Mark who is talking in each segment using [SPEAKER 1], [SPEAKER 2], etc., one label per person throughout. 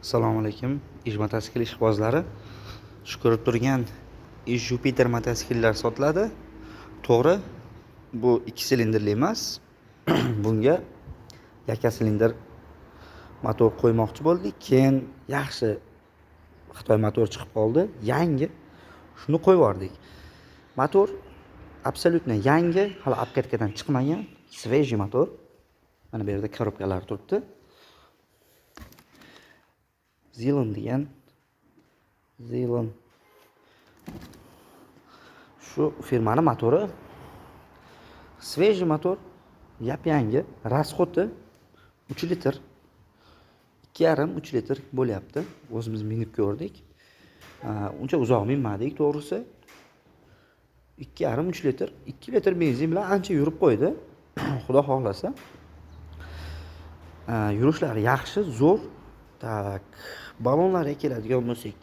[SPEAKER 1] Assalomu alaykum, mototsikl ishqibozlari. Shu ko'rib turgan Jupiter mototsikllar sotiladi. To'g'ri, bu 2 silindrli emas. Bunga yakka silindr motor qo'ymoqchi bo'ldik. Keyin yaxshi Xitoy motor chiqib qoldi, yangi. Shuni qo'yib yubordik. Motor absolyutno yangi, hali obkatkadan chiqmagan, svejiy motor. Mana bu yerda korobkalar turibdi. Zilon degan Zilon shu firmani motori. Svejiy motor, yap-yangi, rasxoti 3 litr, 2,5-3 litr bo'lyapti. O'zimiz minib ko'rdik. Uncha uzoq minmadik, to'g'risi. 2,5-3 litr, 2 litr benzin bilan ancha yurib qo'ydi. Xudo xohlasa. Yurishlari yaxshi, zo'r. Tak, balonlarga keladigan bo'lsak,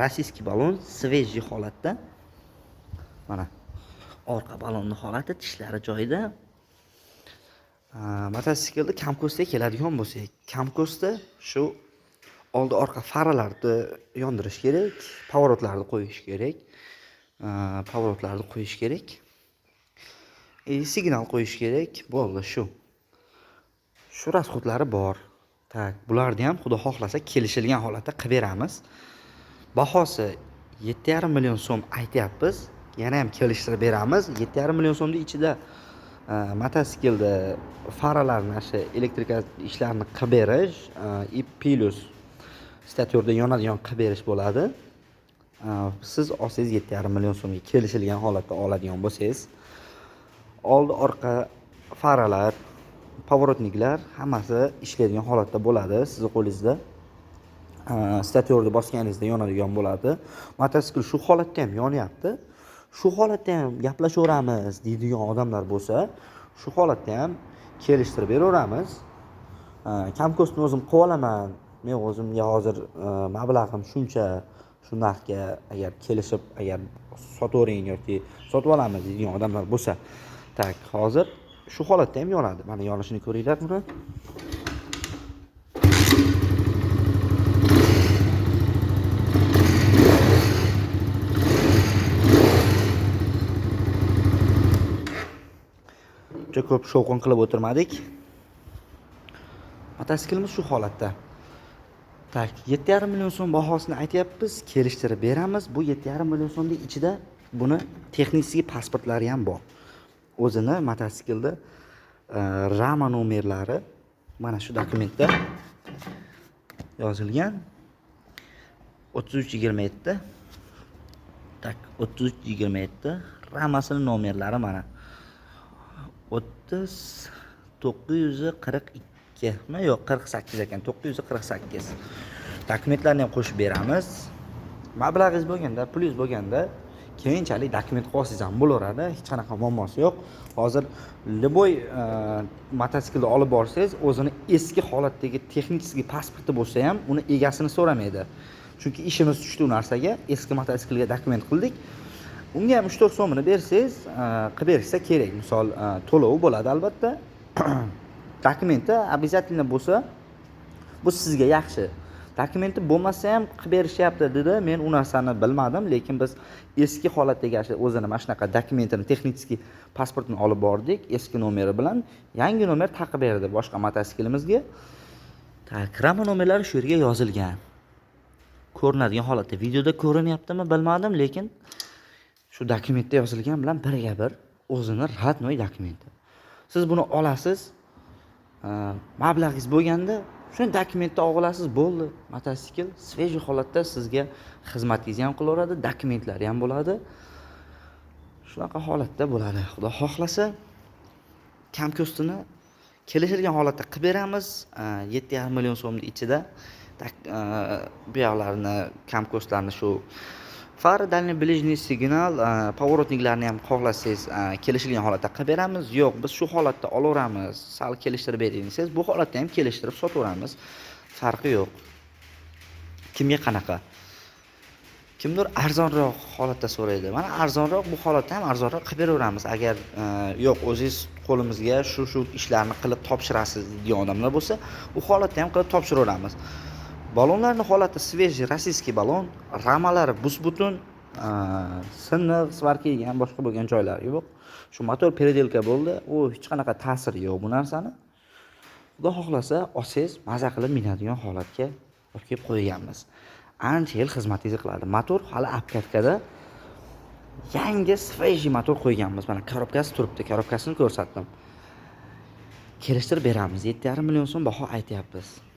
[SPEAKER 1] rossiyskiy balon svejiy holatda. Mana orqa balonning holati, tishlari joyida. Mototsiklda kamkostga keladigan bo'lsak, kamkostda shu oldi orqa faralarni yondirish kerak, pavorotlarni qo'yish kerak. Signal qo'yish kerak. Bo'ldi shu. Shu rasxotlari bor. Tak, bularni ham xudo xohlasa kelishilgan holatda qilib beramiz. Bahosi 7,5 million so'm aytyapmiz. Yana ham kelishtirib beramiz. 7,5 million so'mning ichida mototsiklda faralarni, shu elektrika ishlarini qilib berish, и plus statorda yonadigan qilib berish bo'ladi. Siz olsangiz 7,5 million so'mga kelishilgan holatda oladigan bo'lsangiz, oldi orqa faralar, pavorotniklar hammasi ishlaydigan holatda bo'ladi. Sizning qo'lingizda statorni bosganingizda yonadigan bo'ladi. Mototsikl shu holatda ham yonyapti. Shu holatda ham gaplashaveramiz deydigan odamlar bo'lsa, shu holatda ham kelishtirib beraveramiz. Kamkostni o'zim qilib olaman. Men o'zimga hozir mablag'im shuncha, shu narxga agar kelishib, agar sotavering yoki sotib olamiz deydigan odamlar bo'lsa, tak, hozir shu holatda ham yonadi. Mana yonishini ko'ringlar buni. Juda ko'p shovqin qilib o'tirmadik. Mototsiklimiz shu holatda. Tak, 7,5 million so'm bahosini aytyapmiz, kelishtirib beramiz. Bu 7,5 million so'mning ichida buni texnik pasportlari ham bor. O'zini mototsiklda rama nomerlari mana shu dokumentda yozilgan. 3327. Tak, 3327 ramasining nomerlari mana. 942 mi? Yo'q, 48 ekan. 948. Dokumentlarni ham qo'shib beramiz. Mablag'ingiz bo'lganda, pulingiz bo'lganda, keyinchalik dokument qolsangiz ham bo'laveradi. Hech qanaqa muammosi yo'q. Hozir liboy mototsiklni olib borsangiz, o'zini eski holatdagi texnik pasporti bo'lsa ham, uni egasini so'ramaydi. Chunki ishimiz tushdi u narsaga. Eski mototsiklga dokument qildik. Unga ham 3-4 so'mini bersangiz, qilib berishsa kerak. Misol, to'lov bo'ladi albatta. Dokumenti обязательно bo'lsa, bu sizga yaxshi. Dokumenti bo'lmasa ham qilib berishyapti dedi. Men u narsani bilmadim, lekin biz eski holatdagi o'zini mana shunaqa dokumentini, texnik pasportini olib bordik, eski nomeri bilan yangi nomer taqib berdi boshqa mototsiklımizga. Tak, rama nomerlari shu yerga yozilgan. Ko'rinadigan holatda videoda ko'rinyaptimi bilmadim, lekin shu dokumentda yozilgan bilan birga bir o'zini radnoy dokumenti. Siz buni olasiz, mablag'ingiz bo'lganda shu dokumentni olasiz, bo'ldi. Mototsikl svejiy holatda sizga xizmatingizni ham qilaveradi, dokumentlari ham bo'ladi. Shunaqa holatda bo'ladi. Xudo xohlasa, kamkostini kelishilgan holatda qilib beramiz. 7,5 million so'mning ichida bu yoqlarni, kamkostlarni shu far, дальний ближний signal, pavorotniklarni ham xohlasangiz kelishilgan holatda qilib beramiz. Yo'q, biz shu holatda olaveramiz, sal kelishtirib bering desangiz, bu holatda ham kelishtirib sotaveramiz. Farqi yo'q. Kimga qanaqa? Kimdir arzonroq holatda so'raydi. Mana arzonroq, bu holatda ham arzonroq qilib beraveramiz. Agar yo'q, o'zingiz qo'limizga shu ishlarni qilib topshirasiz degan odamlar bo'lsa, u holatda ham qilib topshiraveramiz. Balonlarning holati svejiy rossiyskiy balon, ramalari bus-butun, siniq, svarka yegan, boshqa bo'lgan joylari yo'q. Shu motor peredelka bo'ldi, u hech qanaqa ta'siri yo'q bu narsani. Xudo xohlasa, olsangiz maza qilib minadigan holatga olib kelib qo'yganmiz. Ancha yil xizmatingizni qiladi. Motor hali apkatkada yangi svejiy motor qo'yganmiz. Mana korobkasi turibdi, korobkasini ko'rsatdim. Kelishtirib beramiz. 7,5 million so'm baho aytyapmiz.